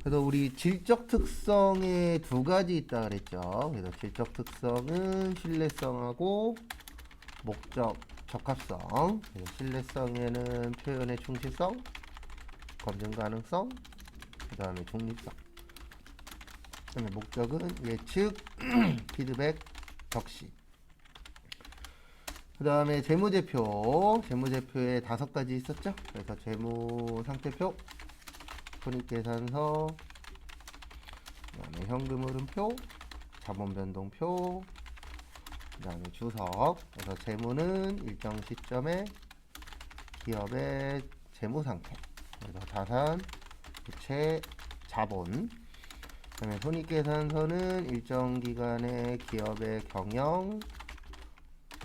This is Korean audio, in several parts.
그래서 우리 질적 특성에 두 가지 있다 그랬죠. 그래서 질적 특성은 신뢰성하고 목적 적합성. 그래서 신뢰성에는 표현의 충실성, 검증 가능성, 그 다음에 중립성. 그다음에 목적은 예측, 피드백, 적시. 그 다음에 재무제표. 재무제표에 5가지 있었죠. 그래서 재무상태표, 손익계산서, 그 다음에 현금흐름표, 자본변동표, 그 다음에 주석. 그래서 재무는 일정 시점에 기업의 재무상태, 그래서 자산, 부채, 자본. 그 다음에 손익계산서는 일정 기간의 기업의 경영,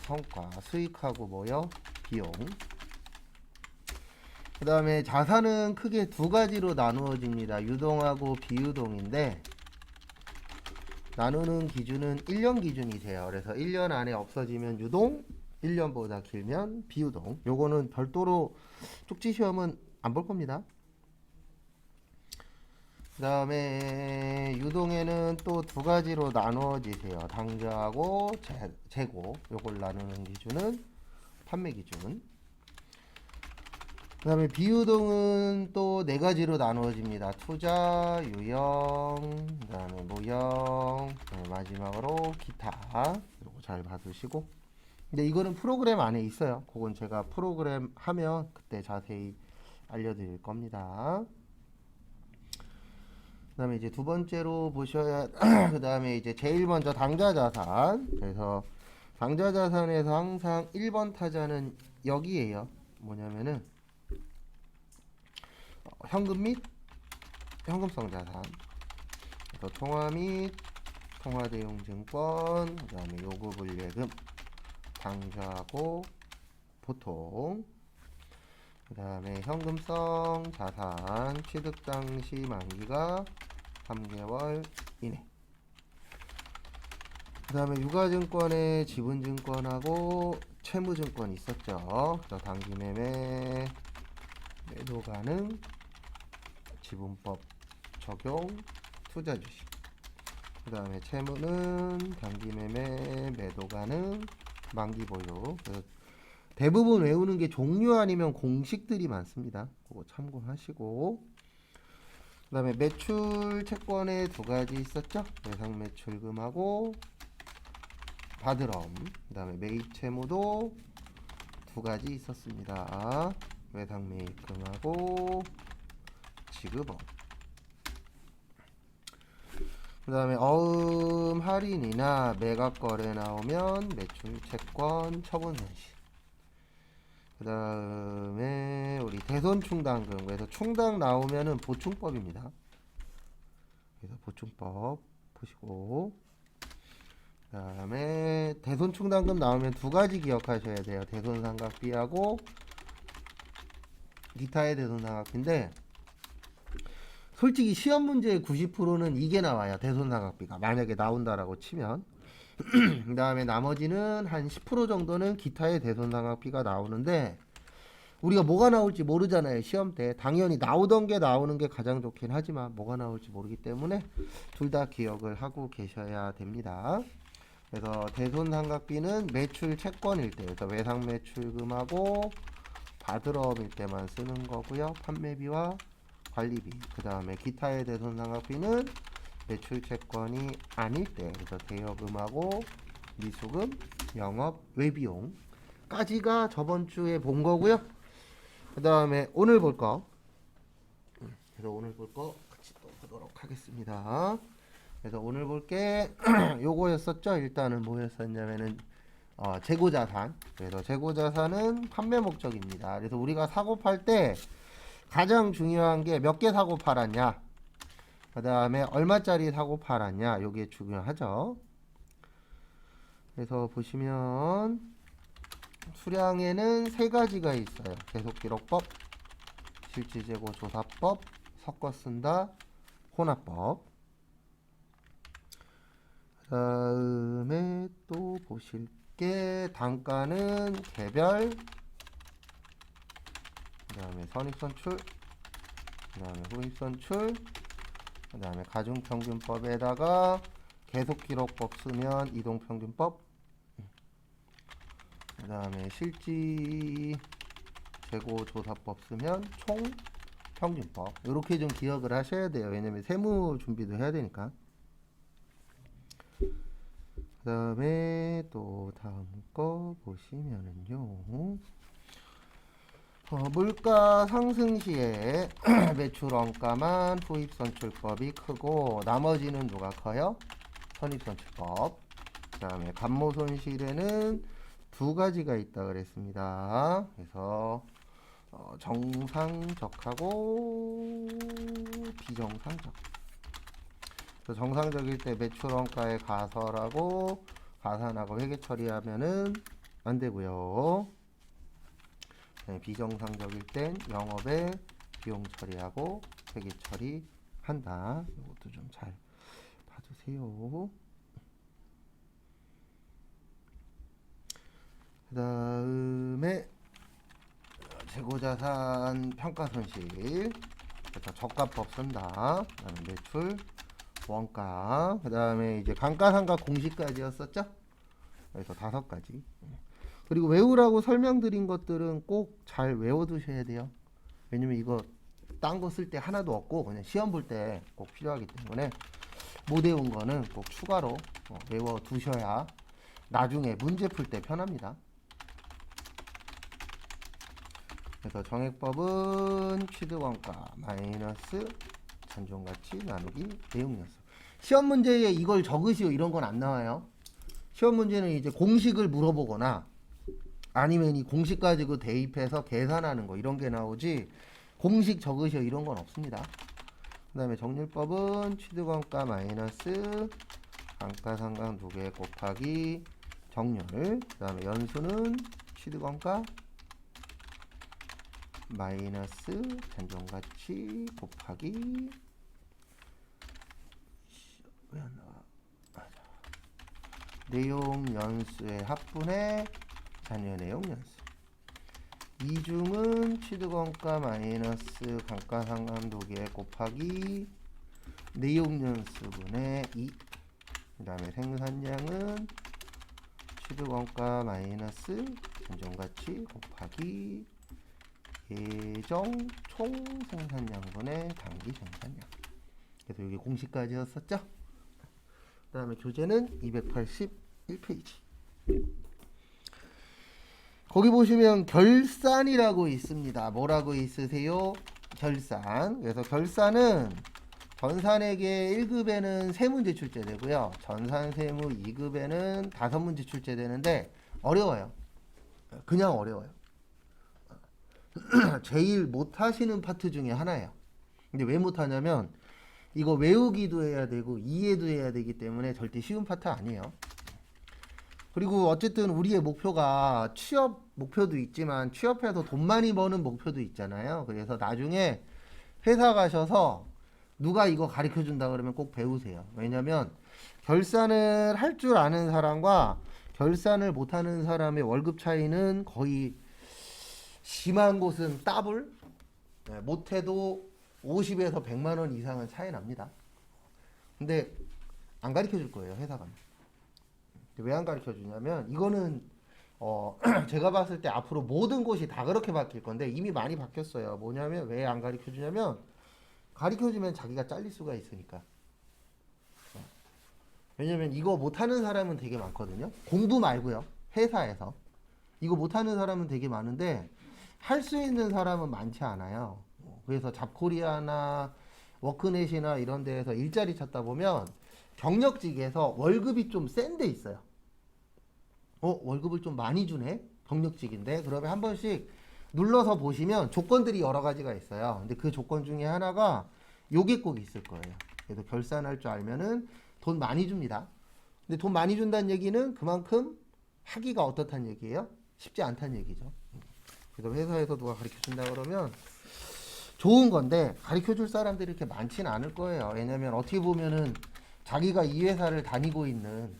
성과, 수익하고 뭐요? 비용. 그 다음에 자산은 크게 두 가지로 나누어집니다. 유동하고 비유동인데 나누는 기준은 1년 기준이세요. 그래서 1년 안에 없어지면 유동, 1년보다 길면 비유동. 요거는 별도로 쪽지 시험은 안 볼 겁니다. 그 다음에 유동에는 또 두 가지로 나누어지세요. 당좌하고 재고. 요걸 나누는 기준은 판매 기준. 그 다음에 비유동은 또 네 가지로 나누어집니다. 투자, 유형, 그 다음에 무형, 그다음에 마지막으로 기타. 요거 잘 봐두시고. 근데 이거는 프로그램 안에 있어요. 그건 제가 프로그램 하면 그때 자세히 알려드릴 겁니다. 그 다음에 이제 두 번째로 보셔야, 그 다음에 이제 제일 먼저 당좌자산. 그래서 당좌자산에서 항상 1번 타자는 여기에요. 뭐냐면은, 현금 및 현금성 자산. 그래서 통화 및 통화대용 증권, 그 다음에 요구불예금, 당좌하고 보통. 그 다음에 현금성 자산, 취득 당시 만기가 3개월 이내. 그 다음에 유가증권에 지분증권하고 채무증권이 있었죠. 그래서 단기매매, 매도 가능, 지분법 적용, 투자주식. 그 다음에 채무는 단기매매, 매도 가능, 만기 보유. 대부분 외우는 게 종류 아니면 공식들이 많습니다. 그거 참고하시고. 그 다음에 매출 채권에 두 가지 있었죠. 외상 매출금하고 바드럼. 그 다음에 매입 채무도 두 가지 있었습니다. 외상 매입금하고 지급업. 그 다음에 어음 할인이나 매각 거래 나오면 매출 채권 처분 손실. 그 다음에 우리 대손 충당금. 그래서 충당 나오면은 보충법입니다. 그래서 보충법 보시고. 그 다음에 대손 충당금 나오면 두 가지 기억하셔야 돼요. 대손 상각비하고 기타의 대손 상각비인데, 솔직히 시험 문제의 90%는 이게 나와요. 대손 상각비가 만약에 나온다라고 치면. 그 다음에 나머지는 한 10% 정도는 기타의 대손 상각비가 나오는데, 우리가 뭐가 나올지 모르잖아요. 시험 때 당연히 나오던 게 나오는 게 가장 좋긴 하지만 뭐가 나올지 모르기 때문에 둘 다 기억을 하고 계셔야 됩니다. 그래서 대손 상각비는 매출 채권일 때, 그래서 외상 매출금하고 바드럼일 때만 쓰는 거고요. 판매비와 관리비. 그 다음에 기타의 대손 상각비는 매출 채권이 아닐 때, 그래서 대여금하고 미수금, 영업 외비용까지가 저번 주에 본 거고요. 그 다음에 오늘 볼 거. 그래서 오늘 볼 거 같이 또 보도록 하겠습니다. 그래서 오늘 볼 게 요거였었죠. 일단은 뭐였었냐면은 재고자산. 그래서 재고자산은 판매 목적입니다. 그래서 우리가 사고 팔 때 가장 중요한 게 몇 개 사고 팔았냐, 그 다음에 얼마짜리 사고 팔았냐, 요게 중요하죠. 그래서 보시면 수량에는 세 가지가 있어요. 계속기록법, 실질재고조사법, 섞어쓴다, 혼합법. 그 다음에 또 보실 게 단가는 개별, 그 다음에 선입선출, 그 다음에 후입선출, 그 다음에 가중평균법에다가 계속기록법 쓰면 이동평균법, 그 다음에 실지 재고조사법 쓰면 총평균법. 이렇게 좀 기억을 하셔야 돼요. 왜냐면 세무 준비도 해야 되니까. 그 다음에 또 다음 거 보시면은요, 물가 상승 시에 매출 원가만 후입선출법이 크고 나머지는 누가 커요? 선입선출법. 그 다음에 감모손실에는 두 가지가 있다 그랬습니다. 그래서 정상적하고 비정상적. 정상적일 때 매출 원가에 가설하고 가산하고 회계 처리하면은 안 되고요. 비정상적일 땐 영업에 비용 처리하고 회계 처리한다. 이것도 좀 잘 봐주세요. 그 다음에 재고자산 평가손실, 그래서 저가법 쓴다. 그 다음에 매출 원가, 그 다음에 이제 감가상각 공시까지였었죠. 그래서 5가지. 그리고 외우라고 설명드린 것들은 꼭 잘 외워두셔야 돼요. 왜냐면 이거 딴 거 쓸 때 하나도 없고 그냥 시험 볼 때 꼭 필요하기 때문에 못 외운 거는 꼭 추가로 외워두셔야 나중에 문제 풀 때 편합니다. 그래서 정액법은 취득원가 마이너스 잔존가치 나누기 내용이었어. 시험 문제에 이걸 적으시오 이런 건 안 나와요. 시험 문제는 이제 공식을 물어보거나 아니면 이 공식 가지고 대입해서 계산하는 거 이런 게 나오지 공식 적으시오 이런 건 없습니다. 그 다음에 정률법은 취득원가 마이너스 감가상각 2개 곱하기 정률, 그 다음에 연수는 취득원가 마이너스 잔존가치 곱하기 왜 안 나와? 내용 연수의 합분의 잔여 내용 연수. 이중은 취득원가 마이너스 감가상각 2개 곱하기 내용 연수분의 2. 그 다음에 생산량은 취득원가 마이너스 잔존가치 곱하기 예정 총 생산량분의 단기 생산량. 그래서 여기 공식까지였었죠. 그 다음에 교재는 281페이지. 거기 보시면 결산이라고 있습니다. 뭐라고 있으세요? 결산. 그래서 결산은 전산회계 1급에는 3문제 출제되고요. 전산세무 2급에는 5문제 출제되는데 어려워요. 그냥 어려워요. 제일 못하시는 파트 중에 하나예요. 근데 왜 못하냐면 이거 외우기도 해야 되고 이해도 해야 되기 때문에 절대 쉬운 파트 아니에요. 그리고 어쨌든 우리의 목표가 취업 목표도 있지만 취업해서 돈 많이 버는 목표도 있잖아요. 그래서 나중에 회사 가셔서 누가 이거 가르쳐 준다 그러면 꼭 배우세요. 왜냐면 결산을 할 줄 아는 사람과 결산을 못하는 사람의 월급 차이는 거의 심한 곳은 더블, 못해도 50에서 100만 원 이상은 차이 납니다. 근데 안 가르쳐 줄 거예요, 회사가. 왜 안 가르쳐 주냐면 이거는 제가 봤을 때 앞으로 모든 곳이 다 그렇게 바뀔 건데 이미 많이 바뀌었어요. 뭐냐면 왜 안 가르쳐 주냐면 가르쳐 주면 자기가 잘릴 수가 있으니까. 왜냐면 이거 못하는 사람은 되게 많거든요. 공부 말고요. 회사에서. 이거 못하는 사람은 되게 많은데 할 수 있는 사람은 많지 않아요. 그래서 잡코리아나 워크넷이나 이런 데에서 일자리 찾다 보면 경력직에서 월급이 좀 센 데 있어요. 월급을 좀 많이 주네? 경력직인데? 그러면 한 번씩 눌러서 보시면 조건들이 여러 가지가 있어요. 근데 그 조건 중에 하나가 요게 꼭 있을 거예요. 그래서 결산할 줄 알면은 돈 많이 줍니다. 근데 돈 많이 준다는 얘기는 그만큼 하기가 어떻다는 얘기예요? 쉽지 않다는 얘기죠. 그래서 회사에서 누가 가르쳐 준다 그러면 좋은 건데 가르쳐 줄 사람들이 이렇게 많지는 않을 거예요. 왜냐면 어떻게 보면은 자기가 이 회사를 다니고 있는,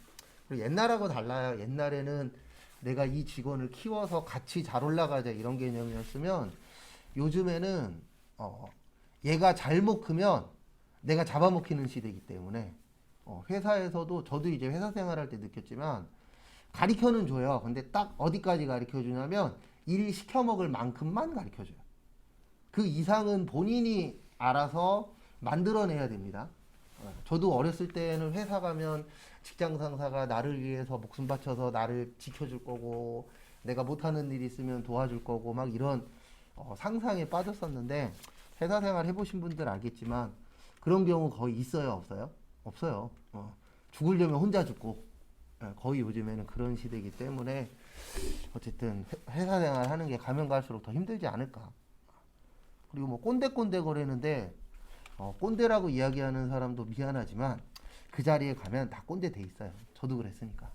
그리고 옛날하고 달라요. 옛날에는 내가 이 직원을 키워서 같이 잘 올라가자 이런 개념이었으면 요즘에는 얘가 잘못 크면 내가 잡아먹히는 시대이기 때문에 회사에서도 저도 이제 회사 생활할 때 느꼈지만 가르쳐는 줘요. 근데 딱 어디까지 가르쳐 주냐면 일 시켜 먹을 만큼만 가르쳐 줘요. 그 이상은 본인이 알아서 만들어내야 됩니다. 저도 어렸을 때는 회사 가면 직장 상사가 나를 위해서 목숨 바쳐서 나를 지켜줄 거고 내가 못하는 일 있으면 도와줄 거고 막 이런 상상에 빠졌었는데 회사 생활 해보신 분들 알겠지만 그런 경우 거의 있어요, 없어요? 없어요. 죽으려면 혼자 죽고 거의 요즘에는 그런 시대이기 때문에 어쨌든 회사 생활 하는 게 가면 갈수록 더 힘들지 않을까. 그리고 뭐 꼰대 거리는데 꼰대라고 이야기하는 사람도 미안하지만 그 자리에 가면 다 꼰대 돼 있어요. 저도 그랬으니까.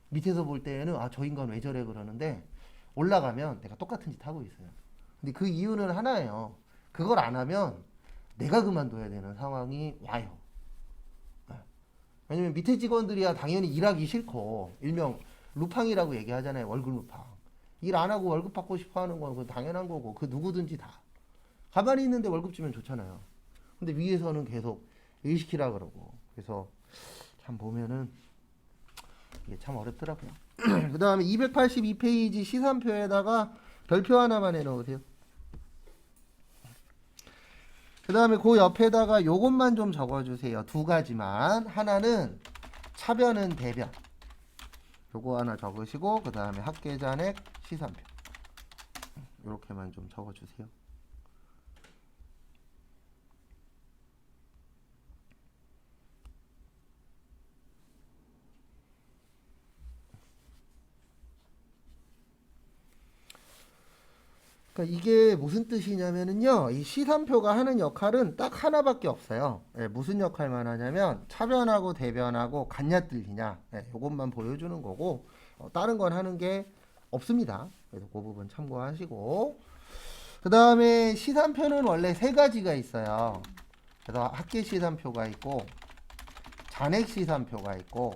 밑에서 볼 때에는 아, 저 인간 왜 저래 그러는데 올라가면 내가 똑같은 짓 하고 있어요. 근데 그 이유는 하나예요. 그걸 안 하면 내가 그만둬야 되는 상황이 와요. 왜냐면 밑에 직원들이야 당연히 일하기 싫고 일명 루팡이라고 얘기하잖아요. 월급 루팡. 일 안 하고 월급 받고 싶어 하는 건 그건 당연한 거고 그 누구든지 다. 가만히 있는데 월급 주면 좋잖아요. 근데 위에서는 계속 일 시키라 그러고 그래서 참 보면은 이게 참 어렵더라고요. 그 다음에 282페이지 시산표에다가 별표 하나만 해놓으세요. 그 다음에 그 옆에다가 요것만 좀 적어주세요. 두 가지만. 하나는 차변은 대변. 요거 하나 적으시고 그 다음에 합계잔액 시산표. 요렇게만 좀 적어주세요. 그러니까 이게 무슨 뜻이냐면은요, 이 시산표가 하는 역할은 딱 하나밖에 없어요. 예, 무슨 역할만 하냐면 차변하고 대변하고 같냐 틀리냐, 이것만 보여주는 거고 다른 건 하는 게 없습니다. 그래서 그 부분 참고하시고 그 다음에 시산표는 원래 세 가지가 있어요. 그래서 합계 시산표가 있고 잔액 시산표가 있고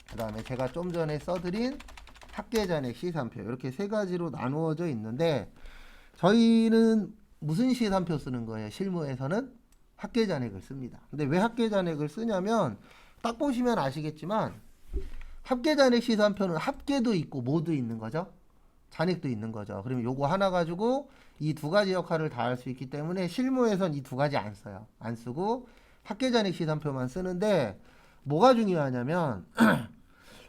그 다음에 제가 좀 전에 써드린 합계잔액 시산표 이렇게 세 가지로 나누어져 있는데 저희는 무슨 시산표 쓰는 거예요? 실무에서는 합계잔액을 씁니다. 근데 왜 합계잔액을 쓰냐면 딱 보시면 아시겠지만 합계잔액 시산표는 합계도 있고 뭐도 있는 거죠? 잔액도 있는 거죠. 그러면 요거 하나 가지고 이 두 가지 역할을 다 할 수 있기 때문에 실무에선 이 두 가지 안 써요. 안 쓰고 합계잔액 시산표만 쓰는데 뭐가 중요하냐면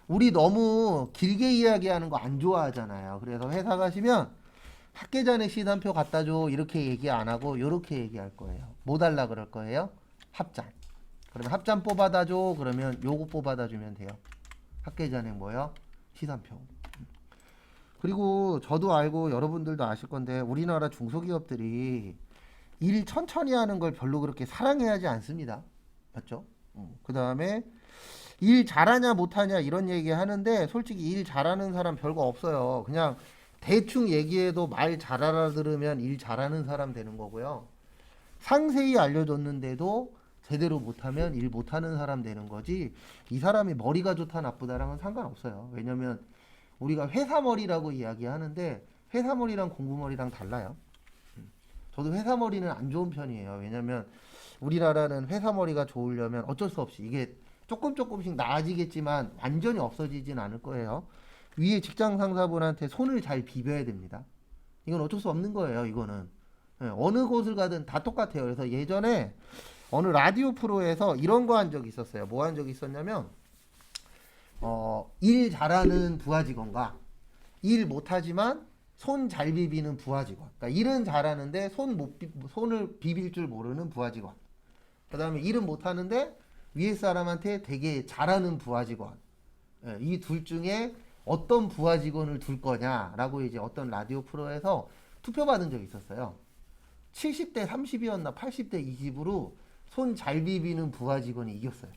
우리 너무 길게 이야기하는 거 안 좋아하잖아요. 그래서 회사 가시면 합계잔액 시산표 갖다 줘 이렇게 얘기 안 하고 이렇게 얘기할 거예요. 뭐 달라 그럴 거예요? 합잔. 그러면 합잔 뽑아다 줘 그러면 요거 뽑아다 주면 돼요. 합계잔액 뭐요? 시산표. 그리고 저도 알고 여러분들도 아실 건데 우리나라 중소기업들이 일 천천히 하는 걸 별로 그렇게 사랑해하지 않습니다. 맞죠? 그 다음에 일 잘하냐 못하냐 이런 얘기 하는데 솔직히 일 잘하는 사람 별거 없어요. 그냥 대충 얘기해도 말 잘 알아들으면 일 잘하는 사람 되는 거고요. 상세히 알려줬는데도 제대로 못하면 일 못하는 사람 되는 거지 이 사람이 머리가 좋다 나쁘다랑은 상관없어요. 왜냐면 우리가 회사머리라고 이야기하는데 회사머리랑 공부머리랑 달라요. 저도 회사머리는 안 좋은 편이에요. 왜냐면 우리나라는 회사머리가 좋으려면 어쩔 수 없이 이게 조금씩 나아지겠지만 완전히 없어지진 않을 거예요. 위에 직장 상사분한테 손을 잘 비벼야 됩니다. 이건 어쩔 수 없는 거예요. 이거는 어느 곳을 가든 다 똑같아요. 그래서 예전에 어느 라디오 프로에서 이런 거 한 적이 있었어요. 뭐 한 적이 있었냐면 일 잘하는 부하 직원과 일 못하지만 손 잘 비비는 부하 직원. 그러니까 일은 잘하는데 손을 비빌 줄 모르는 부하 직원. 그 다음에 일은 못하는데 위에 사람한테 되게 잘하는 부하 직원. 이 둘 중에 어떤 부하 직원을 둘 거냐라고 이제 어떤 라디오 프로에서 투표받은 적이 있었어요. 70대 30이었나 80대 20으로 손 잘 비비는 부하 직원이 이겼어요.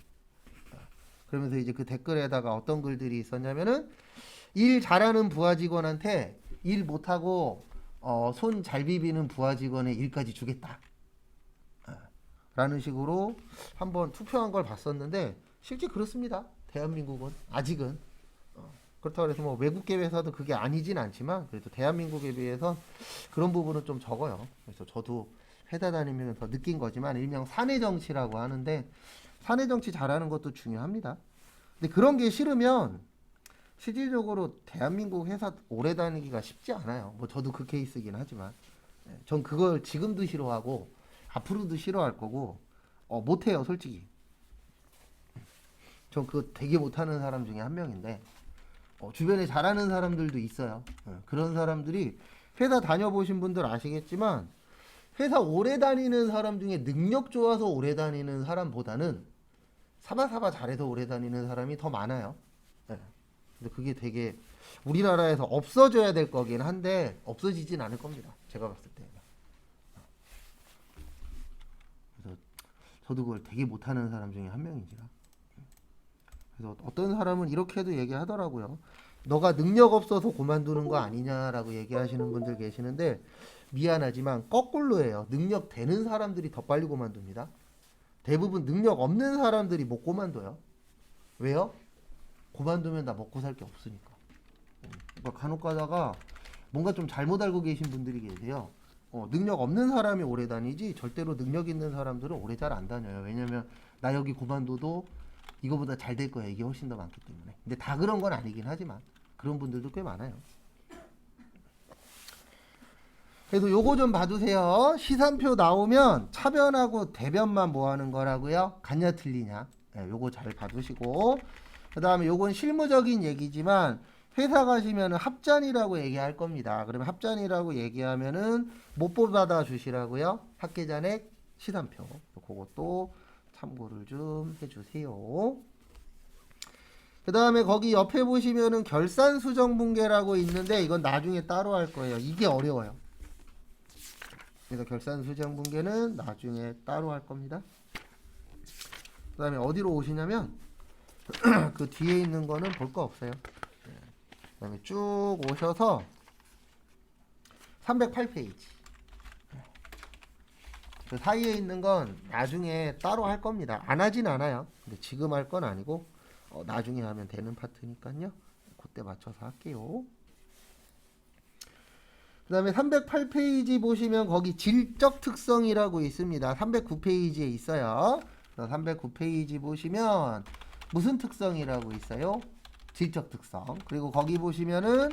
그러면서 이제 그 댓글에다가 어떤 글들이 있었냐면은 일 잘하는 부하 직원한테 일 못하고 손 잘 비비는 부하 직원의 일까지 주겠다. 라는 식으로 한번 투표한 걸 봤었는데 실제 그렇습니다. 대한민국은 아직은 그렇다고 해서 뭐 외국계 회사도 그게 아니진 않지만 그래도 대한민국에 비해서 그런 부분은 좀 적어요. 그래서 저도 회사 다니면서 느낀 거지만 일명 사내 정치라고 하는데 사내 정치 잘하는 것도 중요합니다. 근데 그런 게 싫으면 실질적으로 대한민국 회사 오래 다니기가 쉽지 않아요. 뭐 저도 그 케이스긴 하지만 전 그걸 지금도 싫어하고 앞으로도 싫어할 거고 못해요 솔직히. 전 그거 되게 못하는 사람 중에 한 명인데 주변에 잘하는 사람들도 있어요. 그런 사람들이 회사 다녀보신 분들 아시겠지만 회사 오래 다니는 사람 중에 능력 좋아서 오래 다니는 사람보다는 사바사바 잘해서 오래 다니는 사람이 더 많아요. 근데 그게 되게 우리나라에서 없어져야 될 거긴 한데 없어지진 않을 겁니다. 제가 봤을 때. 그래서 저도 그걸 되게 못하는 사람 중에 한 명이지라. 그래서 어떤 사람은 이렇게도 얘기하더라고요. 너가 능력 없어서 그만두는 거 아니냐라고 얘기하시는 분들 계시는데 미안하지만 거꾸로예요. 능력 되는 사람들이 더 빨리 그만둡니다. 대부분 능력 없는 사람들이 못 그만둬요. 왜요? 그만두면 나 먹고 살 게 없으니까. 그러니까 간혹 가다가 뭔가 좀 잘못 알고 계신 분들이 계세요. 능력 없는 사람이 오래 다니지 절대로 능력 있는 사람들은 오래 잘 안 다녀요. 왜냐면 나 여기 그만둬도 이거보다 잘 될 거야. 이게 훨씬 더 많기 때문에. 근데 다 그런 건 아니긴 하지만 그런 분들도 꽤 많아요. 그래서 요거 좀 봐두세요. 시산표 나오면 차변하고 대변만 뭐 하는 거라고요? 같냐 틀리냐. 요거 잘 봐두시고 그 다음에 요건 실무적인 얘기지만 회사 가시면은 합잔이라고 얘기할 겁니다. 그러면 합잔이라고 얘기하면은 못 받아 주시라고요. 학계잔액 시산표. 그것도 참고를 좀 해주세요. 그 다음에 거기 옆에 보시면은 결산수정분계라고 있는데 이건 나중에 따로 할 거예요. 이게 어려워요. 그래서 결산수정분계는 나중에 따로 할 겁니다. 그 다음에 어디로 오시냐면 그 뒤에 있는 거는 볼 거 없어요. 그 다음에 쭉 오셔서 308페이지 그 사이에 있는 건 나중에 따로 할 겁니다. 안 하진 않아요. 근데 지금 할 건 아니고 나중에 하면 되는 파트니까요. 그때 맞춰서 할게요. 그 다음에 308페이지 보시면 거기 질적 특성이라고 있습니다. 309페이지에 있어요. 309페이지 보시면 무슨 특성이라고 있어요? 질적 특성. 그리고 거기 보시면은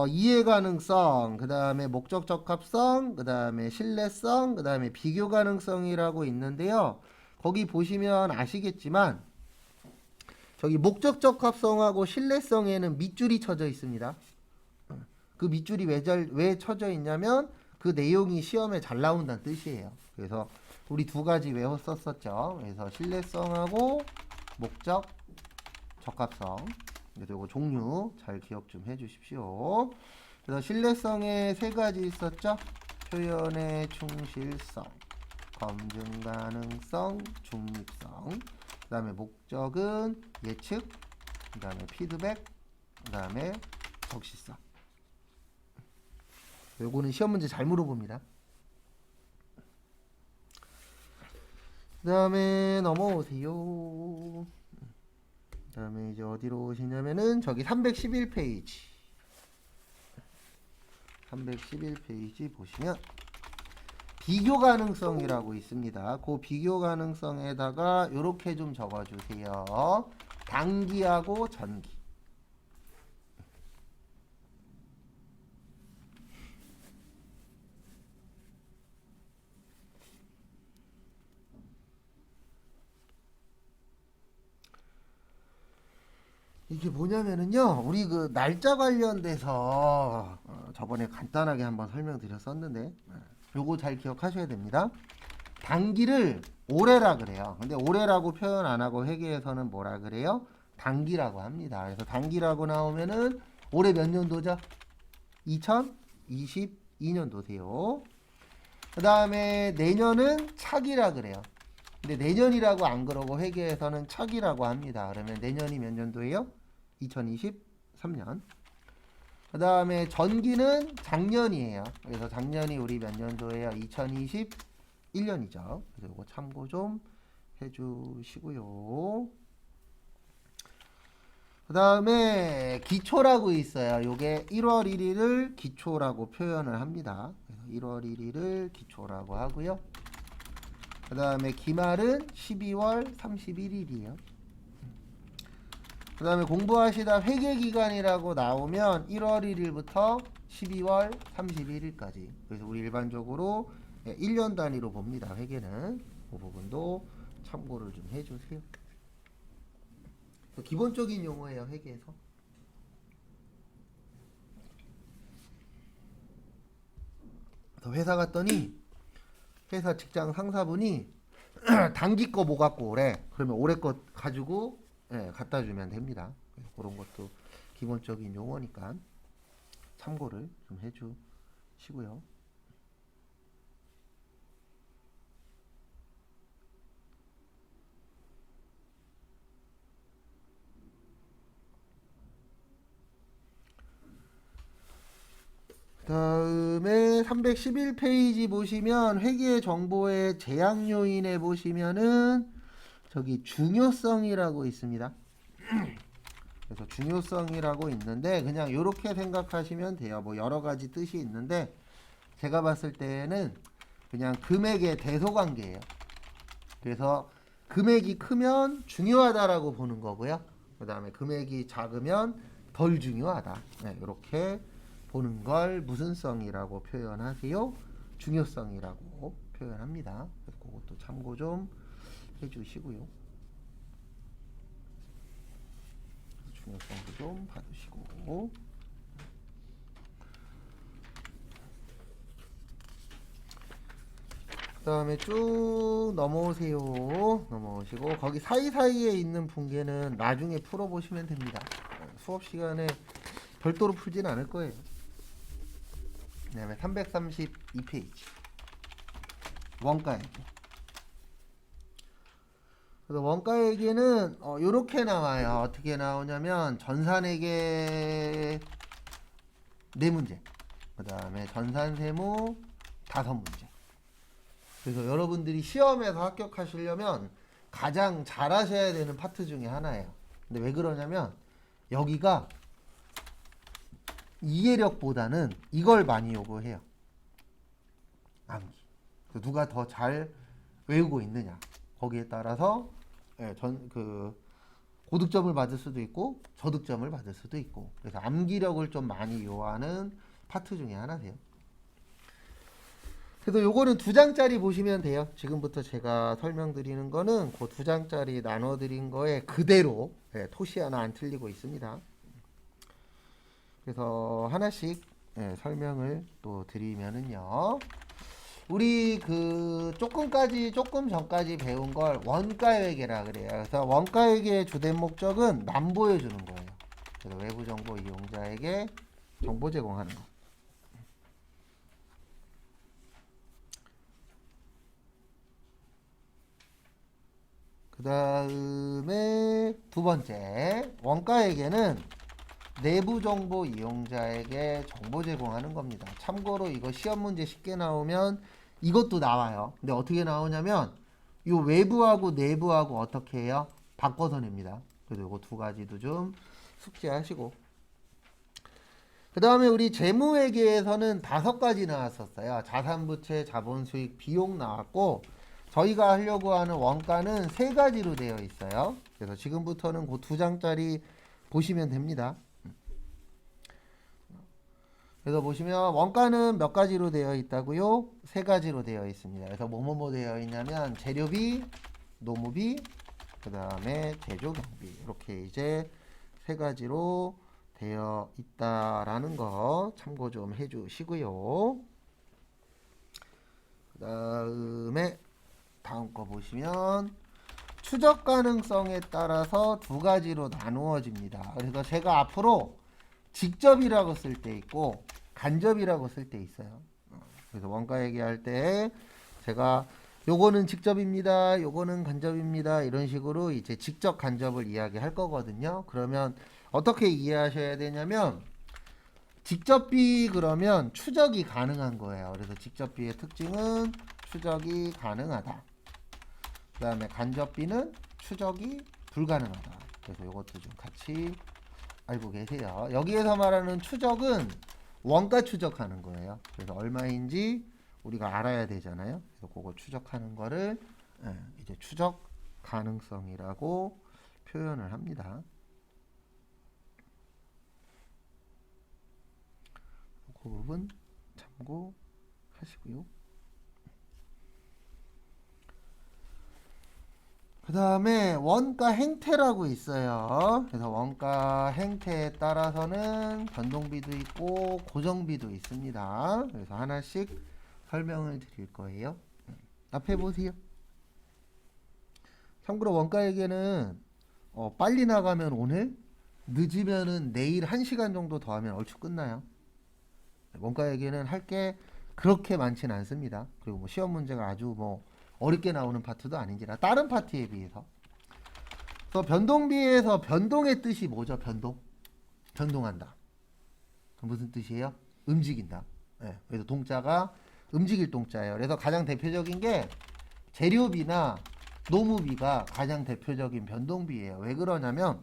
이해 가능성, 그 다음에 목적 적합성, 그 다음에 신뢰성, 그 다음에 비교 가능성이라고 있는데요. 거기 보시면 아시겠지만 저기 목적 적합성하고 신뢰성에는 밑줄이 쳐져 있습니다. 그 밑줄이 왜 쳐져 있냐면 그 내용이 시험에 잘 나온다는 뜻이에요. 그래서 우리 두 가지 외웠었죠. 그래서 신뢰성하고 목적 적합성. 그리고 종류 잘 기억 좀 해주십시오. 그래서 신뢰성에 세 가지 있었죠. 표현의 충실성, 검증 가능성, 중립성. 그 다음에 목적은 예측, 그 다음에 피드백, 그 다음에 적시성. 요거는 시험 문제 잘 물어봅니다. 그 다음에 넘어오세요. 그 다음에 이제 어디로 오시냐면은 저기 311페이지 311페이지 보시면 비교 가능성이라고 있습니다. 그 비교 가능성에다가 요렇게 좀 적어주세요. 단기하고 전기. 이게 뭐냐면은요, 우리 그 날짜 관련돼서 저번에 간단하게 한번 설명드렸었는데 요거 잘 기억하셔야 됩니다. 단기를 올해라 그래요. 근데 올해라고 표현 안 하고 회계에서는 뭐라 그래요? 단기라고 합니다. 그래서 단기라고 나오면은 올해 몇 년도죠? 2022년도세요. 그 다음에 내년은 차기라 그래요. 근데 내년이라고 안 그러고 회계에서는 차기라고 합니다. 그러면 내년이 몇 년도예요? 2023년. 그 다음에 전기는 작년이에요. 그래서 작년이 우리 몇 년도예요? 2021년이죠. 그래서 이거 참고 좀 해주시고요. 그 다음에 기초라고 있어요. 요게 1월 1일을 기초라고 표현을 합니다. 그래서 1월 1일을 기초라고 하고요. 그 다음에 기말은 12월 31일이에요. 그 다음에 공부하시다 회계기간이라고 나오면 1월 1일부터 12월 31일까지. 그래서 우리 일반적으로 1년 단위로 봅니다. 회계는. 그 부분도 참고를 좀 해주세요. 기본적인 용어예요. 회계에서. 회사 갔더니 회사 직장 상사분이 단기 거 뭐 갖고 오래. 그러면 올해 거 가지고 갖다 주면 됩니다. 그런 것도 기본적인 용어니까 참고를 좀 해주시고요. 그 다음에 311페이지 보시면 회계 정보의 제약 요인에 보시면은 저기 중요성이라고 있습니다. 그래서 중요성이라고 있는데 그냥 이렇게 생각하시면 돼요. 뭐 여러 가지 뜻이 있는데 제가 봤을 때는 그냥 금액의 대소관계예요. 그래서 금액이 크면 중요하다라고 보는 거고요. 그 다음에 금액이 작으면 덜 중요하다. 이렇게 보는 걸 무슨 성이라고 표현하세요? 중요성이라고 표현합니다. 그래서 그것도 참고 좀 해주시고요. 중요성도 좀 봐주시고. 그 다음에 쭉 넘어오세요. 넘어오시고 거기 사이사이에 있는 분계는 나중에 풀어보시면 됩니다. 수업 시간에 별도로 풀진 않을 거예요. 그 다음에 332페이지 원가액. 그래서 원가액에는 요렇게 나와요. 어떻게 나오냐면 전산회계 4문제, 그 다음에 전산세무 5문제. 그래서 여러분들이 시험에서 합격하시려면 가장 잘하셔야 되는 파트 중에 하나예요. 근데 왜 그러냐면 여기가 이해력보다는 이걸 많이 요구해요. 암기. 누가 더 잘 외우고 있느냐. 거기에 따라서 고득점을 받을 수도 있고 저득점을 받을 수도 있고. 그래서 암기력을 좀 많이 요하는 파트 중에 하나세요. 그래서 요거는 2장짜리 보시면 돼요. 지금부터 제가 설명드리는 거는 그 2장짜리 나눠드린 거에 그대로 토시 하나 안 틀리고 있습니다. 그래서 하나씩 설명을 또 드리면은요. 우리 조금 전까지 배운 걸 원가회계라 그래요. 그래서 원가회계의 주된 목적은 남 보여주는 거예요. 그래서 외부 정보 이용자에게 정보 제공하는 거. 그 다음에 2번째, 원가회계는 내부 정보 이용자에게 정보 제공하는 겁니다. 참고로 이거 시험 문제 쉽게 나오면 이것도 나와요. 근데 어떻게 나오냐면 이 외부하고 내부하고 어떻게 해요? 바꿔서 냅니다. 그래서 이거 2가지도 좀 숙지하시고. 그 다음에 우리 재무회계에서는 5가지 나왔었어요. 자산부채, 자본수익, 비용 나왔고 저희가 하려고 하는 원가는 3가지로 되어 있어요. 그래서 지금부터는 그 2장짜리 보시면 됩니다. 그래서 보시면 원가는 몇 가지로 되어 있다고요? 3가지로 되어 있습니다. 그래서 뭐뭐 되어 있냐면 재료비, 노무비, 그 다음에 제조경비, 이렇게 이제 3가지로 되어 있다라는 거 참고 좀 해주시고요. 그 다음에 다음 거 보시면 추적 가능성에 따라서 2가지로 나누어집니다. 그래서 제가 앞으로 직접이라고 쓸 때 있고 간접이라고 쓸 때 있어요. 그래서 원가 얘기할 때 제가 요거는 직접입니다, 요거는 간접입니다, 이런 식으로 이제 직접 간접을 이야기할 거거든요. 그러면 어떻게 이해하셔야 되냐면 직접비 그러면 추적이 가능한 거예요. 그래서 직접비의 특징은 추적이 가능하다. 그 다음에 간접비는 추적이 불가능하다. 그래서 이것도 좀 같이 알고 계세요. 여기에서 말하는 추적은 원가 추적하는 거예요. 그래서 얼마인지 우리가 알아야 되잖아요. 그래서 그거 추적하는 거를 이제 추적 가능성이라고 표현을 합니다. 그 부분 참고하시고요. 그 다음에 원가 행태라고 있어요. 그래서 원가 행태에 따라서는 변동비도 있고 고정비도 있습니다. 그래서 하나씩 설명을 드릴 거예요. 앞에 보세요. 참고로 원가에게는 빨리 나가면 오늘, 늦으면은 내일 1시간 정도 더 하면 얼추 끝나요. 원가에게는 할 게 그렇게 많지는 않습니다. 그리고 뭐 시험 문제가 아주 뭐 어렵게 나오는 파트도 아닌지라 다른 파트에 비해서. 그래서 변동비에서 변동의 뜻이 뭐죠? 변동한다. 무슨 뜻이에요? 움직인다. 네, 그래서 동자가 움직일 동자예요. 그래서 가장 대표적인 게 재료비나 노무비가 가장 대표적인 변동비예요. 왜 그러냐면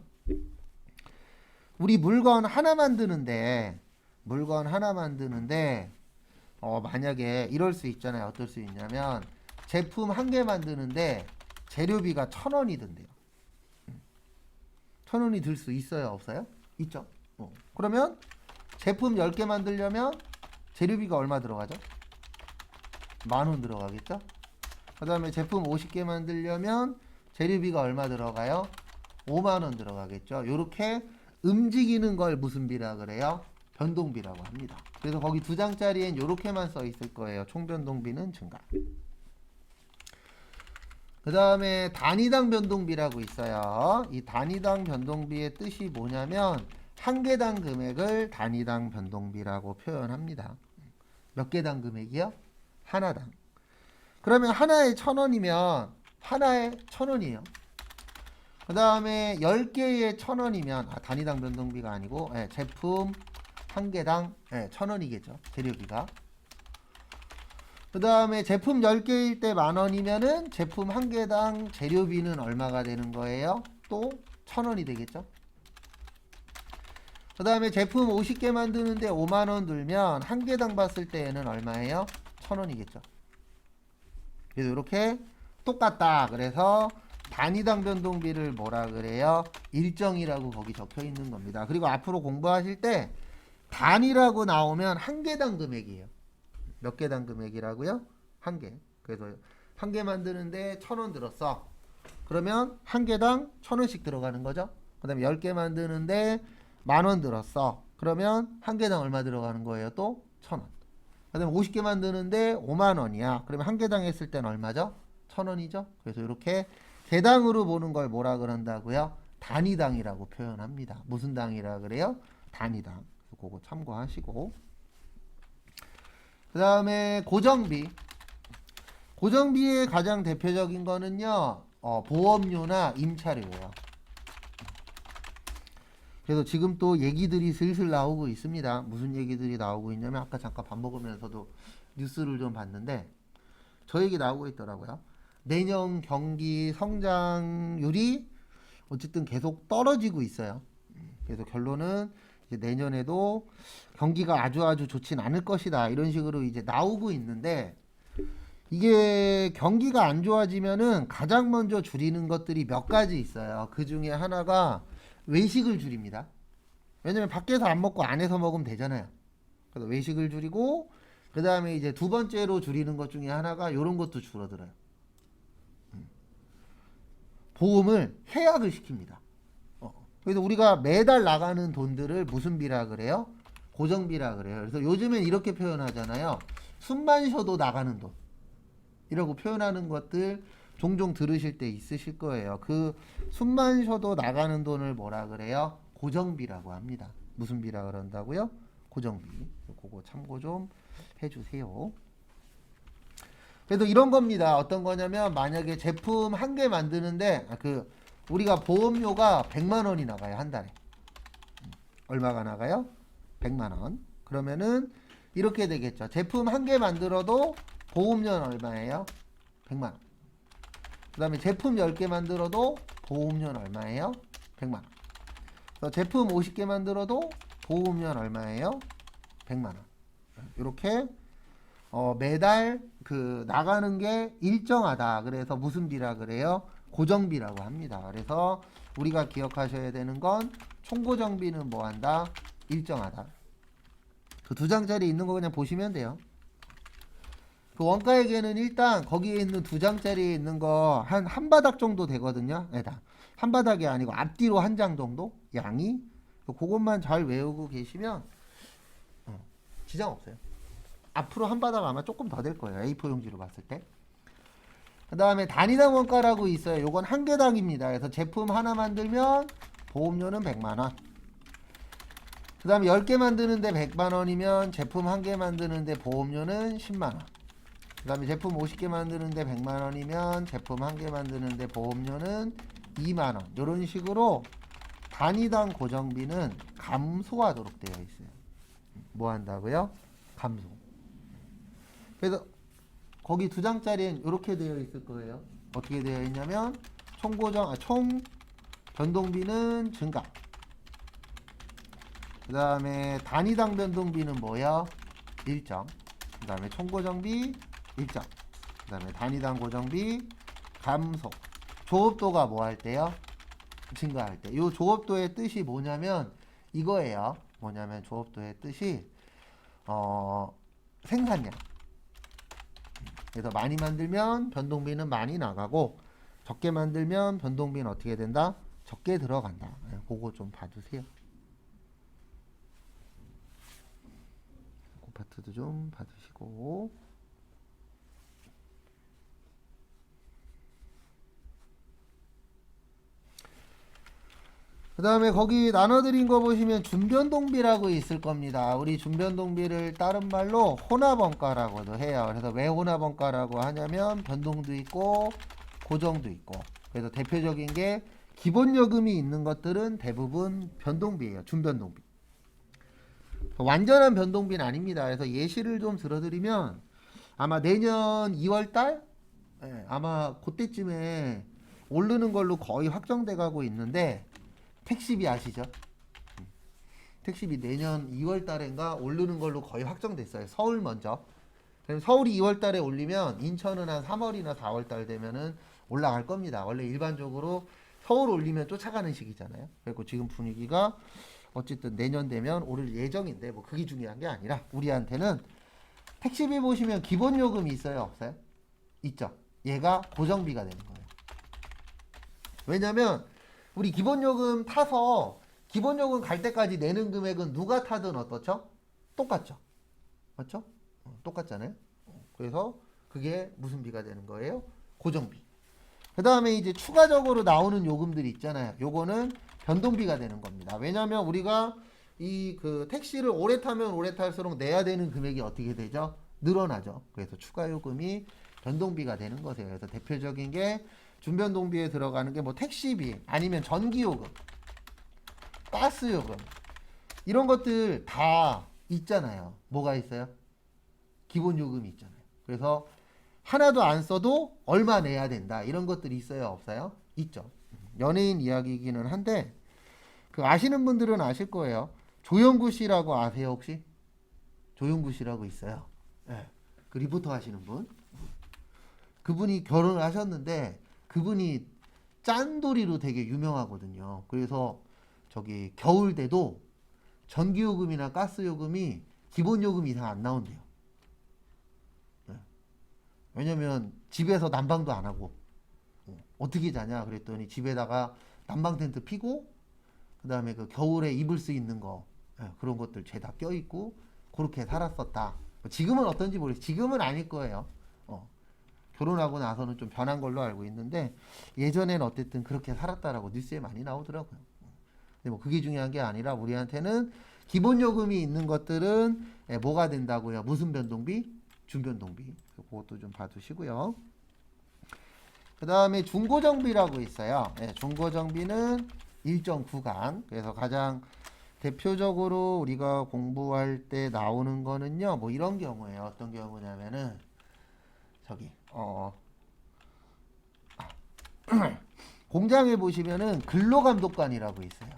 우리 물건 하나 만드는데 만약에 이럴 수 있잖아요. 어떨 수 있냐면 제품 한 개 만드는데 재료비가 1,000원이 든대요. 1,000원이 들 수 있어요? 없어요? 있죠. 그러면 제품 10개 만들려면 재료비가 얼마 들어가죠? 10,000원 들어가겠죠? 그 다음에 제품 50개 만들려면 재료비가 얼마 들어가요? 50,000원 들어가겠죠. 요렇게 움직이는 걸 무슨 비라 그래요? 변동비라고 합니다. 그래서 거기 2장짜리엔 요렇게만 써 있을 거예요. 총변동비는 증가. 그 다음에 단위당 변동비라고 있어요. 이 단위당 변동비의 뜻이 뭐냐면 한 개당 금액을 단위당 변동비라고 표현합니다. 몇 개당 금액이요? 하나당. 그러면 하나에 1,000원이면 하나에 1,000원이에요. 그 다음에 10개에 1,000원이면 단위당 변동비가 아니고 제품 한 개당 1,000원이겠죠. 재료비가. 그 다음에 제품 10개일 때 10,000원이면은 제품 한 개당 재료비는 얼마가 되는 거예요? 또 1,000원이 되겠죠. 그 다음에 제품 50개 만드는데 50,000원 들면 한 개당 봤을 때에는 얼마예요? 1,000원이겠죠. 그래서 이렇게 똑같다. 그래서 단위당 변동비를 뭐라 그래요? 일정이라고 거기 적혀 있는 겁니다. 그리고 앞으로 공부하실 때 단위라고 나오면 한 개당 금액이에요. 몇 개당 금액이라고요? 한 개. 그래서 한 개 만드는데 1,000원 들었어. 그러면 한 개당 1,000원씩 들어가는 거죠. 그 다음에 10개 만드는데 10,000원 들었어. 그러면 한 개당 얼마 들어가는 거예요? 또 1,000원. 그 다음에 50개 만드는데 50,000원이야. 그러면 한 개당 했을 때는 얼마죠? 1,000원이죠. 그래서 이렇게 개당으로 보는 걸 뭐라 그런다고요? 단위당이라고 표현합니다. 무슨 당이라 그래요? 단위당. 그거 참고하시고. 그 다음에 고정비. 고정비의 가장 대표적인 거는요, 보험료나 임차료예요. 그래서 지금 또 얘기들이 슬슬 나오고 있습니다. 무슨 얘기들이 나오고 있냐면 아까 잠깐 밥 먹으면서도 뉴스를 좀 봤는데 저 얘기 나오고 있더라고요. 내년 경기 성장률이 어쨌든 계속 떨어지고 있어요. 그래서 결론은 이제 내년에도 경기가 아주 좋진 않을 것이다. 이런 식으로 이제 나오고 있는데 이게 경기가 안 좋아지면은 가장 먼저 줄이는 것들이 몇 가지 있어요. 그 중에 하나가 외식을 줄입니다. 왜냐면 밖에서 안 먹고 안에서 먹으면 되잖아요. 그래서 외식을 줄이고 그 다음에 이제 두 번째로 줄이는 것 중에 하나가 이런 것도 줄어들어요. 보험을 해약을 시킵니다. 그래서 우리가 매달 나가는 돈들을 무슨 비라 그래요? 고정비라 그래요. 그래서 요즘엔 이렇게 표현하잖아요. 숨만 쉬어도 나가는 돈. 이라고 표현하는 것들 종종 들으실 때 있으실 거예요. 그 숨만 쉬어도 나가는 돈을 뭐라 그래요? 고정비라고 합니다. 무슨 비라 그런다고요? 고정비. 그거 참고 좀 해주세요. 그래도 이런 겁니다. 어떤 거냐면 만약에 제품 한 개 만드는데 우리가 보험료가 100만 원이 나가요. 한 달에. 얼마가 나가요? 100만 원. 그러면은 이렇게 되겠죠. 제품 한 개 만들어도 보험료는 얼마예요? 100만 원. 그 다음에 제품 10개 만들어도 보험료는 얼마예요? 100만 원. 제품 50개 만들어도 보험료는 얼마예요? 100만 원. 이렇게 매달 그 나가는 게 일정하다. 그래서 무슨 비라 그래요? 고정비라고 합니다. 그래서 우리가 기억하셔야 되는 건 총고정비는 뭐 한다? 일정하다. 그 두 장짜리 있는 거 그냥 보시면 돼요. 그 원가액에는 일단 거기에 있는 두 장짜리에 있는 거 한 바닥 정도 되거든요. 한 바닥이 아니고 앞뒤로 한 장 정도 양이. 그것만 잘 외우고 계시면 지장 없어요. 앞으로 한 바닥 아마 조금 더 될 거예요. A4 용지로 봤을 때. 그 다음에 단위당 원가라고 있어요. 요건 한 개당입니다. 그래서 제품 하나 만들면 보험료는 100만원. 그 다음에 10개 만드는데 100만원이면 제품 한 개 만드는데 보험료는 10만원. 그 다음에 제품 50개 만드는데 100만원이면 제품 한 개 만드는데 보험료는 2만원. 이런 식으로 단위당 고정비는 감소하도록 되어 있어요. 뭐 한다고요? 감소. 그래서 거기 두 장짜리엔 이렇게 되어 있을 거예요. 어떻게 되어 있냐면 총 변동비는 증가. 그 다음에 단위당 변동비는 뭐야? 일정. 그 다음에 총고정비 일정. 그 다음에 단위당 고정비 감소. 조업도가 뭐 할 때요? 증가할 때. 이 조업도의 뜻이 뭐냐면 이거예요. 뭐냐면 조업도의 뜻이 생산량. 그래서 많이 만들면 변동비는 많이 나가고 적게 만들면 변동비는 어떻게 된다? 적게 들어간다. 그거 좀 봐두세요. 그 파트도 좀 봐두시고. 그 다음에 거기 나눠드린 거 보시면 준변동비라고 있을 겁니다. 우리 준변동비를 다른 말로 혼합원가라고도 해요. 그래서 왜 혼합원가라고 하냐면 변동도 있고 고정도 있고. 그래서 대표적인 게 기본요금이 있는 것들은 대부분 변동비예요. 준변동비. 완전한 변동비는 아닙니다. 그래서 예시를 좀 들어드리면 아마 내년 2월달? 아마 그때쯤에 오르는 걸로 거의 확정돼 가고 있는데 택시비 아시죠? 택시비 내년 2월 달인가 오르는 걸로 거의 확정됐어요. 서울 먼저. 그럼 서울이 2월 달에 올리면 인천은 한 3월이나 4월 달 되면은 올라갈 겁니다. 원래 일반적으로 서울 올리면 쫓아가는 시기잖아요. 그리고 지금 분위기가 어쨌든 내년 되면 오를 예정인데 뭐 그게 중요한 게 아니라 우리한테는 택시비 보시면 기본 요금이 있어요, 없어요? 있죠. 얘가 고정비가 되는 거예요. 왜냐면 우리 기본요금 타서 기본요금 갈 때까지 내는 금액은 누가 타든 어떻죠? 똑같죠. 맞죠? 똑같잖아요. 그래서 그게 무슨 비가 되는 거예요? 고정비. 그 다음에 이제 추가적으로 나오는 요금들이 있잖아요. 요거는 변동비가 되는 겁니다. 왜냐면 우리가 이 그 택시를 오래 타면 오래 탈수록 내야 되는 금액이 어떻게 되죠? 늘어나죠. 그래서 추가 요금이 변동비가 되는 거세요. 그래서 대표적인 게 준변동비에 들어가는 게 뭐 택시비 아니면 전기요금, 가스요금 이런 것들 다 있잖아요. 뭐가 있어요? 기본요금이 있잖아요. 그래서 하나도 안 써도 얼마 내야 된다 이런 것들이 있어요, 없어요? 있죠. 연예인 이야기이기는 한데 그 아시는 분들은 아실 거예요. 조영구 씨라고 아세요 혹시? 조영구 씨라고 있어요. 네. 그 리포터 하시는 분. 그분이 결혼을 하셨는데 그분이 짠돌이로 되게 유명하거든요. 그래서 저기 겨울 돼도 전기요금이나 가스요금이 기본요금 이상 안 나온대요. 네. 왜냐면 집에서 난방도 안 하고 어떻게 자냐 그랬더니 집에다가 난방 텐트 피고 그 다음에 그 겨울에 입을 수 있는 거 그런 것들 죄다 껴있고 그렇게 살았었다. 지금은 어떤지 모르겠어요. 지금은 아닐 거예요. 결혼하고 나서는 좀 변한 걸로 알고 있는데 예전에는 어쨌든 그렇게 살았다라고 뉴스에 많이 나오더라고요. 근데 뭐 그게 중요한 게 아니라 우리한테는 기본 요금이 있는 것들은 뭐가 된다고요? 무슨 변동비? 준변동비. 그것도 좀 봐두시고요. 그 다음에 중고정비라고 있어요. 중고정비는 일정 구간. 그래서 가장 대표적으로 우리가 공부할 때 나오는 거는요. 뭐 이런 경우예요. 어떤 경우냐면은 저기 공장에 보시면은 근로감독관이라고 있어요.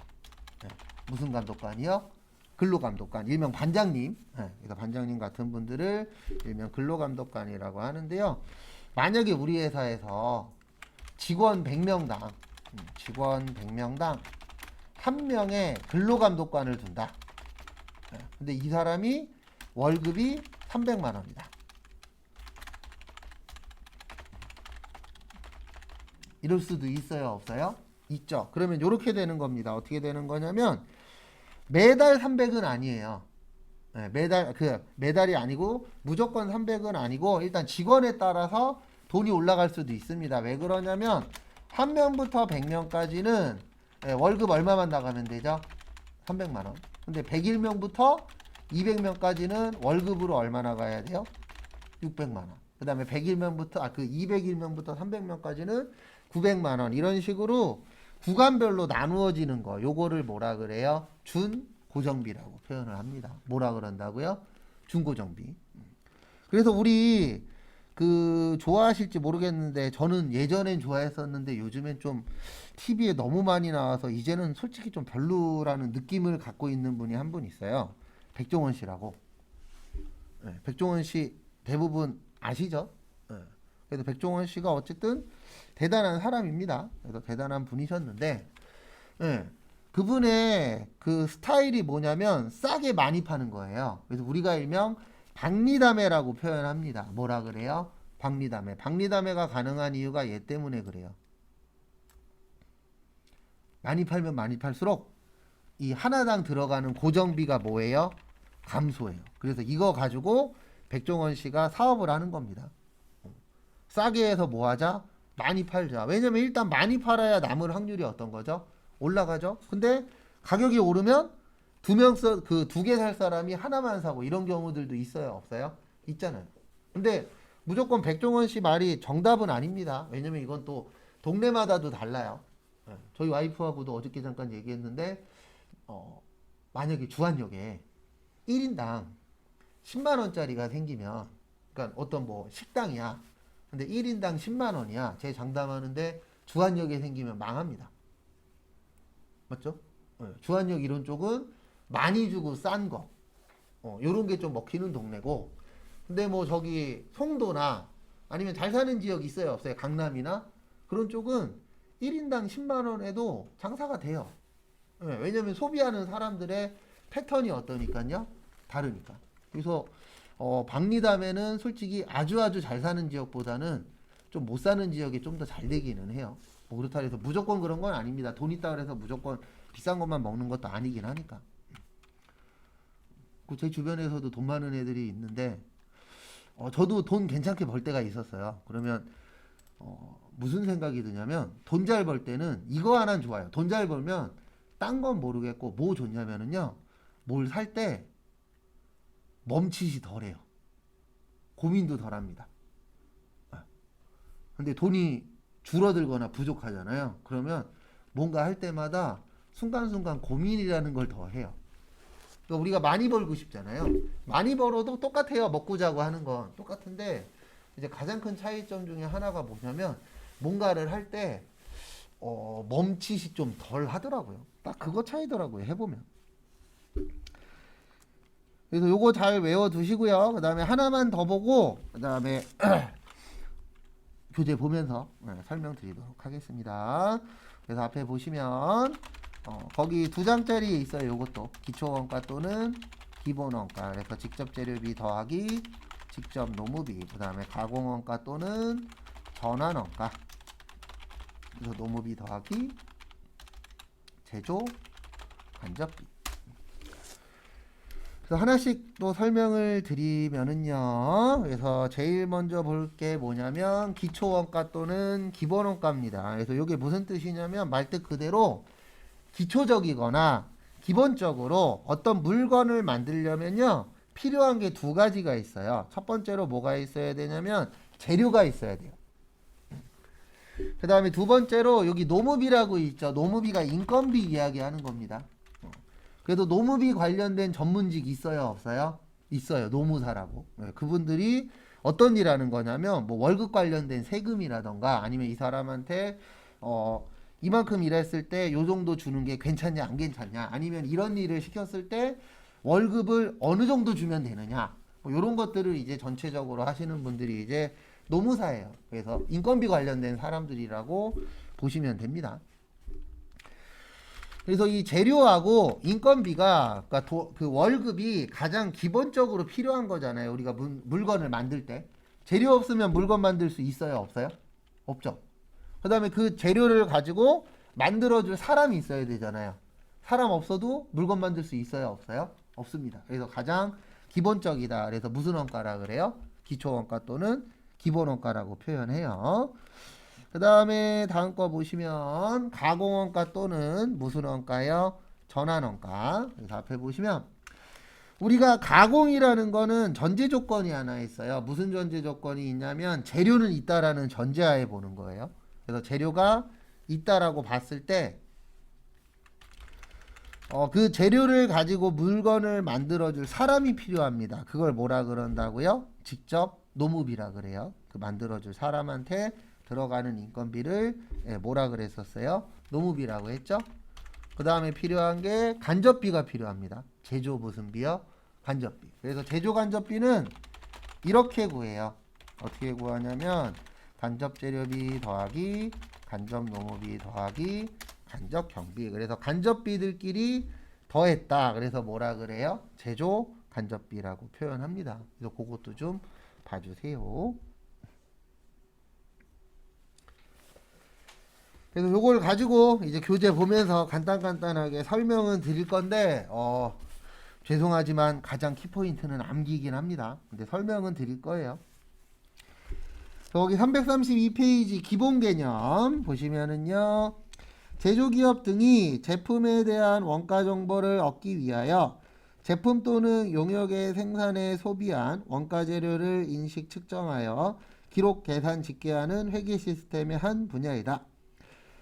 무슨 감독관이요? 근로감독관, 일명 반장님, 그래서 반장님 같은 분들을 일명 근로감독관이라고 하는데요. 만약에 우리 회사에서 직원 100명당 직원 100명당 한 명의 근로감독관을 둔다. 근데 이 사람이 월급이 300만 원이다. 이럴 수도 있어요, 없어요? 있죠. 그러면 이렇게 되는 겁니다. 어떻게 되는 거냐면 매달 300은 아니에요. 매달이 아니고 무조건 300은 아니고 일단 직원에 따라서 돈이 올라갈 수도 있습니다. 왜 그러냐면 한 명부터 100명까지는 월급 얼마만 나가면 되죠? 300만 원. 근데 101명부터 200명까지는 월급으로 얼마 나가야 돼요? 600만 원. 그 다음에 101명부터 그 201명부터 300명까지는 900만 원. 이런 식으로 구간별로 나누어지는 거. 요거를 뭐라 그래요? 준고정비라고 표현을 합니다. 뭐라 그런다고요? 준고정비. 그래서 우리 좋아하실지 모르겠는데 저는 예전엔 좋아했었는데 요즘엔 좀 TV에 너무 많이 나와서 이제는 솔직히 좀 별로라는 느낌을 갖고 있는 분이 한 분 있어요. 백종원 씨라고. 백종원 씨 대부분 아시죠? 그래서 백종원 씨가 어쨌든 대단한 사람입니다. 그래서 대단한 분이셨는데 그분의 그 스타일이 뭐냐면 싸게 많이 파는 거예요. 그래서 우리가 일명 박리담회라고 표현합니다. 뭐라 그래요? 박리담회. 박리담회가 가능한 이유가 얘 때문에 그래요. 많이 팔면 많이 팔수록 이 하나당 들어가는 고정비가 뭐예요? 감소해요. 그래서 이거 가지고 백종원 씨가 사업을 하는 겁니다. 싸게 해서 뭐 하자? 많이 팔자. 왜냐면 일단 많이 팔아야 남을 확률이 어떤 거죠? 올라가죠. 근데 가격이 오르면 두 개 살 사람이 하나만 사고 이런 경우들도 있어요, 없어요? 있잖아요. 근데 무조건 백종원 씨 말이 정답은 아닙니다. 왜냐면 이건 또 동네마다도 달라요. 저희 와이프하고도 어저께 잠깐 얘기했는데 만약에 주안역에 1인당 10만 원짜리가 생기면 그러니까 어떤 뭐 식당이야. 근데 1인당 10만 원이야. 제 장담하는데 주안역에 생기면 망합니다. 맞죠? 주안역 이런 쪽은 많이 주고 싼 거. 요런 게 좀 먹히는 동네고. 근데 뭐 저기 송도나 아니면 잘 사는 지역 있어요, 없어요? 강남이나 그런 쪽은 1인당 10만 원에도 장사가 돼요. 왜냐면 소비하는 사람들의 패턴이 어떠니까요? 다르니까. 그래서 박리담에는 솔직히 아주 잘 사는 지역보다는 좀 못 사는 지역이 좀 더 잘 되기는 해요. 뭐 그렇다 해서 무조건 그런 건 아닙니다. 돈 있다 그래서 무조건 비싼 것만 먹는 것도 아니긴 하니까. 제 주변에서도 돈 많은 애들이 있는데 저도 돈 괜찮게 벌 때가 있었어요. 그러면 무슨 생각이 드냐면 돈 잘 벌 때는 이거 하나는 좋아요. 돈 잘 벌면 딴 건 모르겠고 뭐 좋냐면은요. 뭘 살 때 멈칫이 덜해요. 고민도 덜합니다. 근데 돈이 줄어들거나 부족하잖아요. 그러면 뭔가 할 때마다 순간순간 고민이라는 걸 더 해요. 그러니까 우리가 많이 벌고 싶잖아요. 많이 벌어도 똑같아요. 먹고 자고 하는 건 똑같은데 이제 가장 큰 차이점 중에 하나가 뭐냐면 뭔가를 할 때 멈칫이 좀 덜 하더라고요. 딱 그거 차이더라고요. 해보면. 그래서 요거 잘 외워두시고요. 그 다음에 하나만 더 보고 그 다음에 교재 보면서 설명드리도록 하겠습니다. 그래서 앞에 보시면 거기 2장짜리 있어요. 요것도 기초원가 또는 기본원가. 그래서 직접 재료비 더하기 직접 노무비. 그 다음에 가공원가 또는 전환원가. 그래서 노무비 더하기 제조 간접비. 그래서 하나씩 또 설명을 드리면은요. 그래서 제일 먼저 볼 게 뭐냐면 기초원가 또는 기본원가입니다. 그래서 이게 무슨 뜻이냐면 말뜻 그대로 기초적이거나 기본적으로 어떤 물건을 만들려면요. 필요한 게 두 가지가 있어요. 첫 번째로 뭐가 있어야 되냐면 재료가 있어야 돼요. 그 다음에 두 번째로 여기 노무비라고 있죠. 노무비가 인건비 이야기하는 겁니다. 그래도 노무비 관련된 전문직 있어요, 없어요? 있어요. 노무사라고. 그분들이 어떤 일 하는 거냐면 뭐 월급 관련된 세금이라던가 아니면 이 사람한테 이만큼 일했을 때 요 정도 주는 게 괜찮냐 안 괜찮냐 아니면 이런 일을 시켰을 때 월급을 어느 정도 주면 되느냐, 뭐 이런 것들을 이제 전체적으로 하시는 분들이 이제 노무사예요. 그래서 인건비 관련된 사람들이라고 보시면 됩니다. 그래서 이 재료하고 인건비가, 그러니까 그 월급이 가장 기본적으로 필요한 거잖아요. 우리가 물건을 만들 때 재료 없으면 물건 만들 수 있어요, 없어요? 없죠. 그 다음에 그 재료를 가지고 만들어줄 사람이 있어야 되잖아요. 사람 없어도 물건 만들 수 있어요, 없어요? 없습니다. 그래서 가장 기본적이다. 그래서 무슨 원가라 그래요? 기초원가 또는 기본원가라고 표현해요. 그 다음에 다음 거 보시면 가공원가 또는 무슨 원가요? 전환원가. 그래서 앞에 보시면 우리가 가공이라는 거는 전제 조건이 하나 있어요. 무슨 전제 조건이 있냐면 재료는 있다라는 전제하에 보는 거예요. 그래서 재료가 있다라고 봤을 때 그 재료를 가지고 물건을 만들어줄 사람이 필요합니다. 그걸 뭐라 그런다고요? 직접 노무비라 그래요. 그 만들어줄 사람한테 들어가는 인건비를 뭐라 그랬었어요? 노무비라고 했죠. 그 다음에 필요한 게 간접비가 필요합니다. 제조 무슨 비요? 간접비. 그래서 제조 간접비는 이렇게 구해요. 어떻게 구하냐면 간접 재료비 더하기 간접 노무비 더하기 간접 경비. 그래서 간접비들끼리 더했다. 그래서 뭐라 그래요? 제조 간접비라고 표현합니다. 그래서 그것도 좀 봐주세요. 그래서 요걸 가지고 이제 교재 보면서 간단하게 설명은 드릴 건데 죄송하지만 가장 키포인트는 암기이긴 합니다. 근데 설명은 드릴 거예요. 여기 332페이지 기본 개념 보시면은요. 제조기업 등이 제품에 대한 원가 정보를 얻기 위하여 제품 또는 용역의 생산에 소비한 원가 재료를 인식 측정하여 기록 계산 집계하는 회계 시스템의 한 분야이다.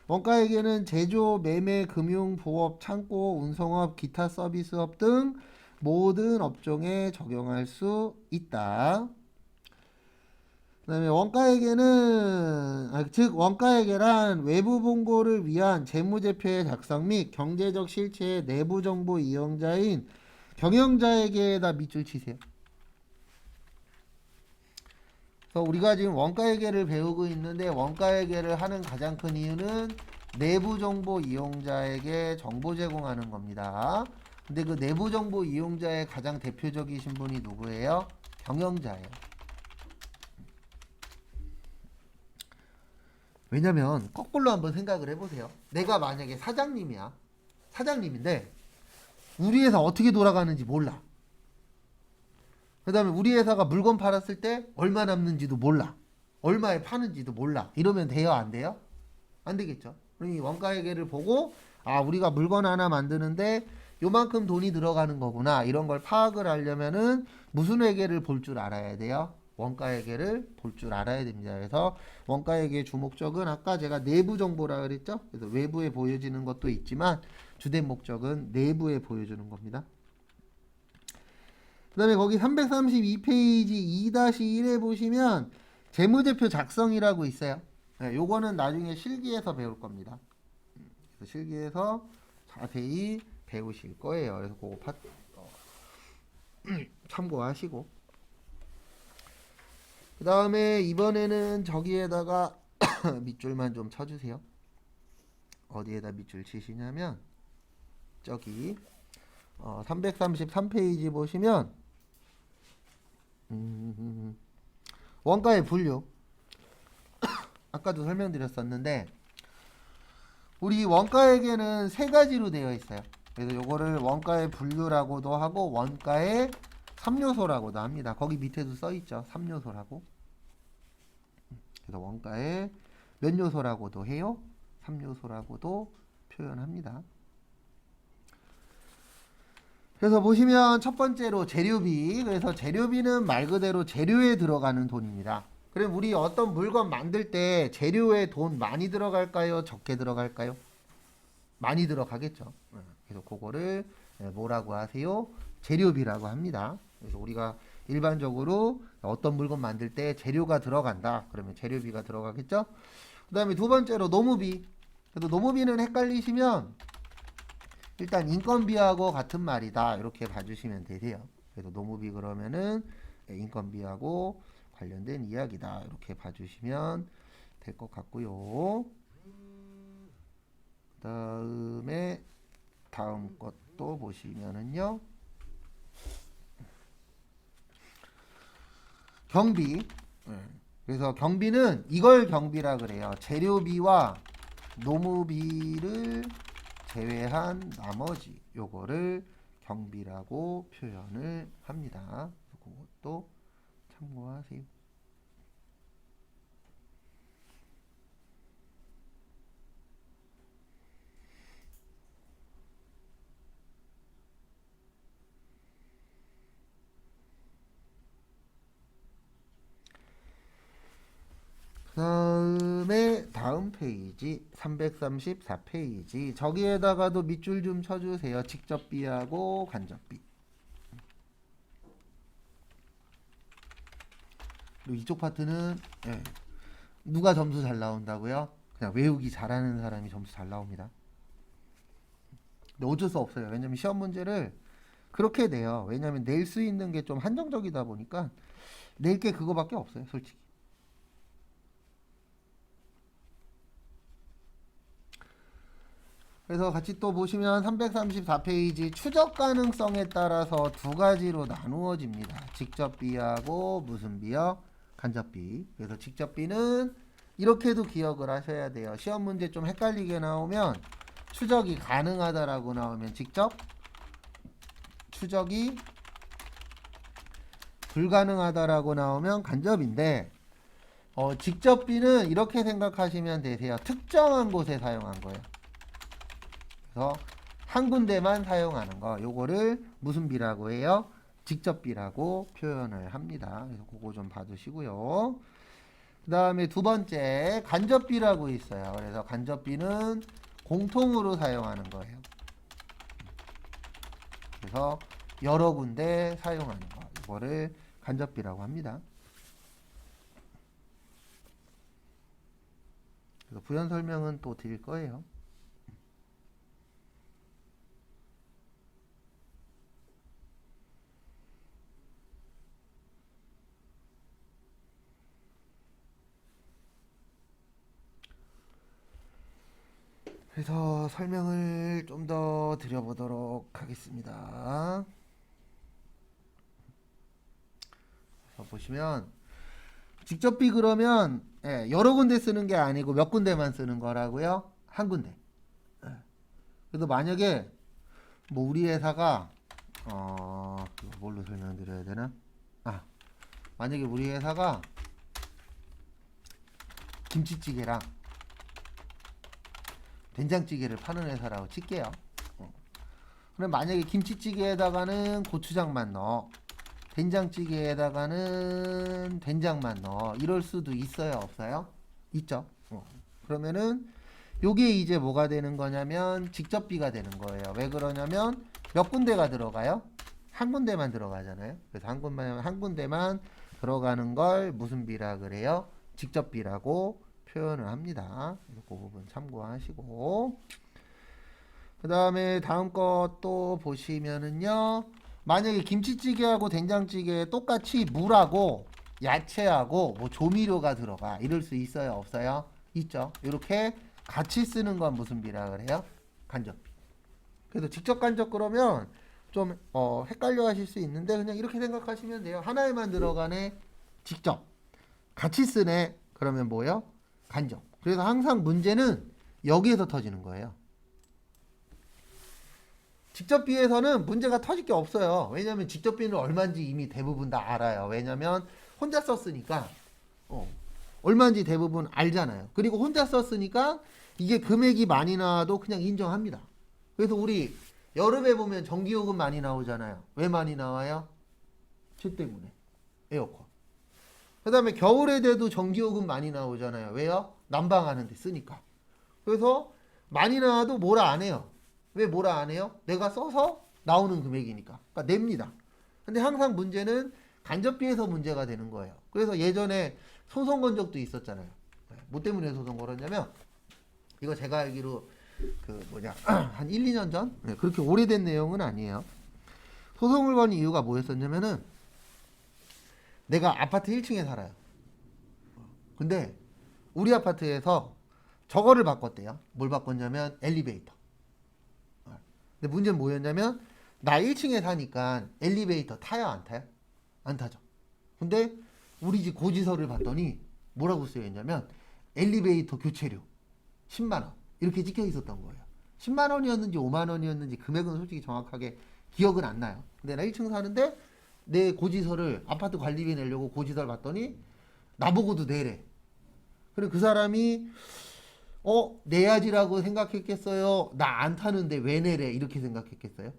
원가에게는 제조, 매매, 금융, 보업, 창고, 운송업, 기타 서비스업 등 모든 업종에 적용할 수 있다. 그 다음에 즉 원가에게란 외부 본고를 위한 재무제표의 작성 및 경제적 실체의 내부 정보 이용자인 경영자에게다 밑줄 치세요. 그래서 우리가 지금 원가회계를 배우고 있는데 원가회계를 하는 가장 큰 이유는 내부 정보 이용자에게 정보 제공하는 겁니다. 근데 그 내부 정보 이용자의 가장 대표적이신 분이 누구예요? 경영자예요. 왜냐면 거꾸로 한번 생각을 해보세요. 내가 만약에 사장님인데 우리 회사 어떻게 돌아가는지 몰라. 그 다음에 우리 회사가 물건 팔았을 때 얼마 남는지도 몰라. 얼마에 파는지도 몰라. 이러면 돼요? 안 돼요? 안 되겠죠. 그럼 이 원가회계를 보고 우리가 물건 하나 만드는데 요만큼 돈이 들어가는 거구나. 이런 걸 파악을 하려면은 무슨 회계를 볼 줄 알아야 돼요? 원가회계를 볼 줄 알아야 됩니다. 그래서 원가회계의 주목적은 아까 제가 내부 정보라 그랬죠? 그래서 외부에 보여지는 것도 있지만 주된 목적은 내부에 보여주는 겁니다. 그 다음에 거기 332페이지 2-1에 보시면 재무제표 작성이라고 있어요. 요거는 나중에 실기에서 배울 겁니다. 그래서 실기에서 자세히 배우실 거예요. 그래서 그거 참고하시고. 그 다음에 이번에는 저기에다가 밑줄만 좀 쳐주세요. 어디에다 밑줄 치시냐면 저기 333페이지 보시면 원가의 분류 아까도 설명드렸었는데 우리 원가에게는 세 가지로 되어 있어요. 그래서 요거를 원가의 분류라고도 하고 원가의 3요소라고도 합니다. 거기 밑에도 써있죠. 3요소라고. 그래서 원가의 몇 요소라고도 해요? 3요소라고도 표현합니다. 그래서 보시면 첫 번째로 재료비. 그래서 재료비는 말 그대로 재료에 들어가는 돈입니다. 그럼 우리 어떤 물건 만들 때 재료에 돈 많이 들어갈까요? 적게 들어갈까요? 많이 들어가겠죠. 그래서 그거를 뭐라고 하세요? 재료비라고 합니다. 그래서 우리가 일반적으로 어떤 물건 만들 때 재료가 들어간다. 그러면 재료비가 들어가겠죠? 그 다음에 두 번째로 노무비. 그래도 노무비는 헷갈리시면 일단 인건비하고 같은 말이다 이렇게 봐주시면 되세요. 그래서 노무비 그러면은 인건비하고 관련된 이야기다 이렇게 봐주시면 될 것 같고요. 그다음에 다음 것도 보시면은요. 경비. 그래서 경비는 이걸 경비라 그래요. 재료비와 노무비를 제외한 나머지 요거를 경비라고 표현을 합니다. 그것도 참고하세요. 그다음에 다음 페이지 334페이지 저기에다가도 밑줄 좀 쳐주세요. 직접비하고 간접비. 그리고 이쪽 파트는 누가 점수 잘 나온다고요? 그냥 외우기 잘하는 사람이 점수 잘 나옵니다. 근데 어쩔 수 없어요. 왜냐면 시험 문제를 그렇게 내요. 왜냐면 낼 수 있는 게 좀 한정적이다 보니까 낼 게 그거밖에 없어요. 솔직히. 그래서 같이 또 보시면 334페이지 추적 가능성에 따라서 두 가지로 나누어집니다. 직접비하고 무슨 비요? 간접비. 그래서 직접비는 이렇게도 기억을 하셔야 돼요. 시험 문제 좀 헷갈리게 나오면 추적이 가능하다라고 나오면 직접, 추적이 불가능하다라고 나오면 간접인데 직접비는 이렇게 생각하시면 되세요. 특정한 곳에 사용한 거예요. 그래서 한 군데만 사용하는 거 요거를 무슨 비라고 해요? 직접비라고 표현을 합니다. 그래서 그거 좀 봐두시고요. 그 다음에 두 번째 간접비라고 있어요. 그래서 간접비는 공통으로 사용하는 거예요. 그래서 여러 군데 사용하는 거 이거를 간접비라고 합니다. 그래서 부연 설명은 또 드릴 거예요. 그래서 설명을 좀 더 드려보도록 하겠습니다. 그래서 보시면 직접비 그러면 여러 군데 쓰는 게 아니고 몇 군데만 쓰는 거라고요? 한 군데. 그래서 만약에 뭐 우리 회사가 이거 뭘로 설명드려야 되나? 만약에 우리 회사가 김치찌개랑 된장찌개를 파는 회사라고 칠게요. 그럼 만약에 김치찌개에다가는 고추장만 넣어, 된장찌개에다가는 된장만 넣어, 이럴 수도 있어요, 없어요? 있죠. 그러면은 요게 이제 뭐가 되는 거냐면 직접비가 되는 거예요. 왜 그러냐면 몇 군데가 들어가요? 한 군데만 들어가잖아요. 그래서 한 군데만 들어가는 걸 무슨 비라 그래요? 직접비라고 표현을 합니다. 그래서 그 부분 참고하시고 그 다음에 다음 것도 보시면은요. 만약에 김치찌개하고 된장찌개에 똑같이 물하고 야채하고 뭐 조미료가 들어가 이럴 수 있어요, 없어요? 있죠. 이렇게 같이 쓰는 건 무슨 비라 그래요? 간접비. 그래서 직접 간접 그러면 좀 헷갈려 하실 수 있는데 그냥 이렇게 생각하시면 돼요. 하나에만 들어가네 직접, 같이 쓰네 그러면 뭐예요? 간접. 그래서 항상 문제는 여기에서 터지는 거예요. 직접비에서는 문제가 터질 게 없어요. 왜냐하면 직접비는 얼마인지 이미 대부분 다 알아요. 왜냐하면 혼자 썼으니까 얼마인지 대부분 알잖아요. 그리고 혼자 썼으니까 이게 금액이 많이 나와도 그냥 인정합니다. 그래서 우리 여름에 보면 전기요금 많이 나오잖아요. 왜 많이 나와요? 저 때문에. 에어컨. 그 다음에 겨울에 돼도 전기요금 많이 나오잖아요. 왜요? 난방하는데 쓰니까. 그래서 많이 나와도 뭐라 안 해요. 왜 뭐라 안 해요? 내가 써서 나오는 금액이니까. 그러니까 냅니다. 근데 항상 문제는 간접비에서 문제가 되는 거예요. 그래서 예전에 소송 건 적도 있었잖아요. 뭐 때문에 소송 걸었냐면 이거 제가 알기로 그 뭐냐 한 1, 2년 전? 네, 그렇게 오래된 내용은 아니에요. 소송을 건 이유가 뭐였었냐면은 내가 아파트 1층에 살아요. 근데 우리 아파트에서 저거를 바꿨대요. 뭘 바꿨냐면 엘리베이터. 근데 문제는 뭐였냐면 나 1층에 사니까 엘리베이터 타요 안 타요? 안 타죠. 근데 우리 집 고지서를 봤더니 뭐라고 쓰여 있냐면 엘리베이터 교체료 10만 원 이렇게 찍혀 있었던 거예요. 10만 원이었는지 5만 원이었는지 금액은 솔직히 정확하게 기억은 안 나요. 근데 나 1층 사는데 내 고지서를 아파트 관리비 내려고 고지서를 봤더니 나보고도 내래. 그리고 그 사람이 내야지라고 생각했겠어요? 나 안 타는데 왜 내래? 이렇게 생각했겠어요?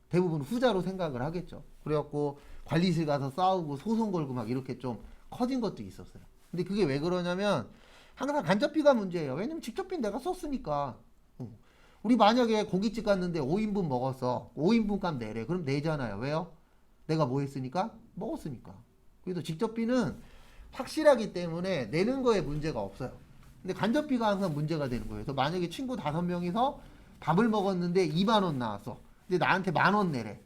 대부분 후자로 생각을 하겠죠. 그래갖고 관리실 가서 싸우고 소송 걸고 막 이렇게 좀 커진 것도 있었어요. 근데 그게 왜 그러냐면 항상 간접비가 문제예요. 왜냐면 직접비 내가 썼으니까. 우리 만약에 고깃집 갔는데 5인분 먹었어. 5인분 값 내래. 그럼 내잖아요. 왜요? 내가 뭐 했으니까? 먹었으니까. 그래서 직접비는 확실하기 때문에 내는 거에 문제가 없어요. 근데 간접비가 항상 문제가 되는 거예요. 그래서 만약에 친구 5명이서 밥을 먹었는데 2만 원 나왔어. 근데 나한테 10,000원 내래.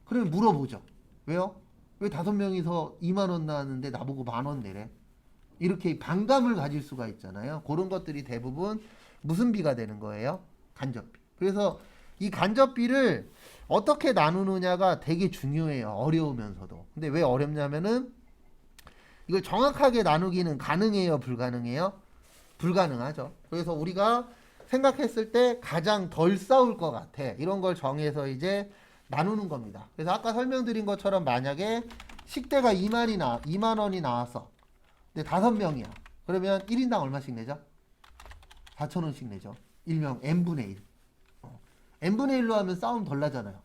그러면 물어보죠. 왜요? 왜 5명이서 2만 원 나왔는데 나보고 10,000원 내래? 이렇게 반감을 가질 수가 있잖아요. 그런 것들이 대부분 무슨 비가 되는 거예요? 간접비. 그래서 이 간접비를 어떻게 나누느냐가 되게 중요해요. 어려우면서도. 근데 왜 어렵냐면은 이걸 정확하게 나누기는 가능해요? 불가능해요? 불가능하죠. 그래서 우리가 생각했을 때 가장 덜 싸울 것 같아. 이런 걸 정해서 이제 나누는 겁니다. 그래서 아까 설명드린 것처럼 만약에 식대가 2만 원이 나왔어. 근데 5명이야. 그러면 1인당 얼마씩 내죠? 4,000원씩 내죠. 일명 n분의 1. n분의 1로 하면 싸움 덜 나잖아요.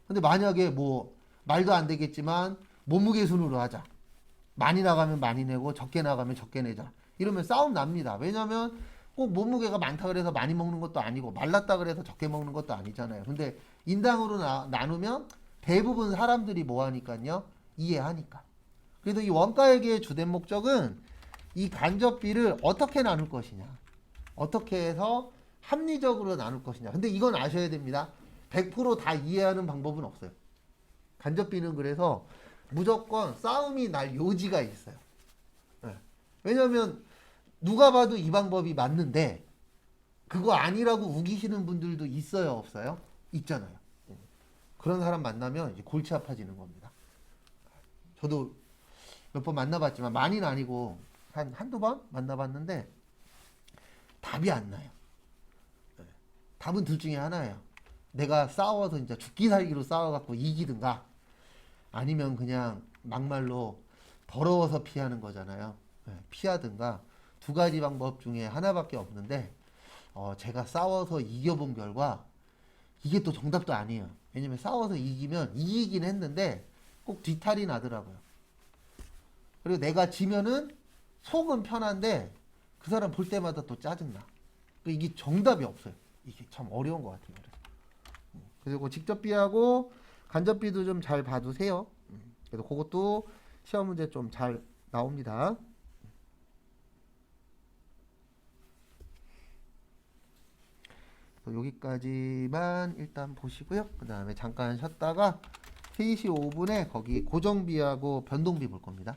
근데 만약에 뭐 말도 안 되겠지만 몸무게 순으로 하자. 많이 나가면 많이 내고 적게 나가면 적게 내자. 이러면 싸움 납니다. 왜냐면 꼭 몸무게가 많다 그래서 많이 먹는 것도 아니고 말랐다 그래서 적게 먹는 것도 아니잖아요. 근데 인당으로 나누면 대부분 사람들이 뭐 하니까요? 이해하니까. 그래서 이 원가회계의 주된 목적은 이 간접비를 어떻게 나눌 것이냐. 어떻게 해서 합리적으로 나눌 것이냐. 근데 이건 아셔야 됩니다. 100%다 이해하는 방법은 없어요. 간접비는 그래서 무조건 싸움이 날 요지가 있어요. 네. 왜냐면 누가 봐도 이 방법이 맞는데 그거 아니라고 우기시는 분들도 있어요, 없어요? 있잖아요. 그런 사람 만나면 이제 골치 아파지는 겁니다. 저도 몇 번 만나봤지만 많이는 아니고 한두 번 만나봤는데 답이 안 나요. 네. 답은 둘 중에 하나예요. 내가 싸워서 진짜 죽기 살기로 싸워갖고 이기든가 아니면 그냥 막말로 더러워서 피하는 거잖아요. 네, 피하든가 두 가지 방법 중에 하나밖에 없는데 제가 싸워서 이겨본 결과 이게 또 정답도 아니에요. 왜냐면 싸워서 이기면 이기긴 했는데 꼭 뒤탈이 나더라고요. 그리고 내가 지면은 속은 편한데 그 사람 볼 때마다 또 짜증나. 이게 정답이 없어요. 이게 참 어려운 것 같아요. 그리고 직접비하고 간접비도 좀 잘 봐두세요. 그래서 그것도 시험 문제 좀 잘 나옵니다. 여기까지만 일단 보시고요. 그 다음에 잠깐 쉬었다가 3시 5분에 거기 고정비하고 변동비 볼 겁니다.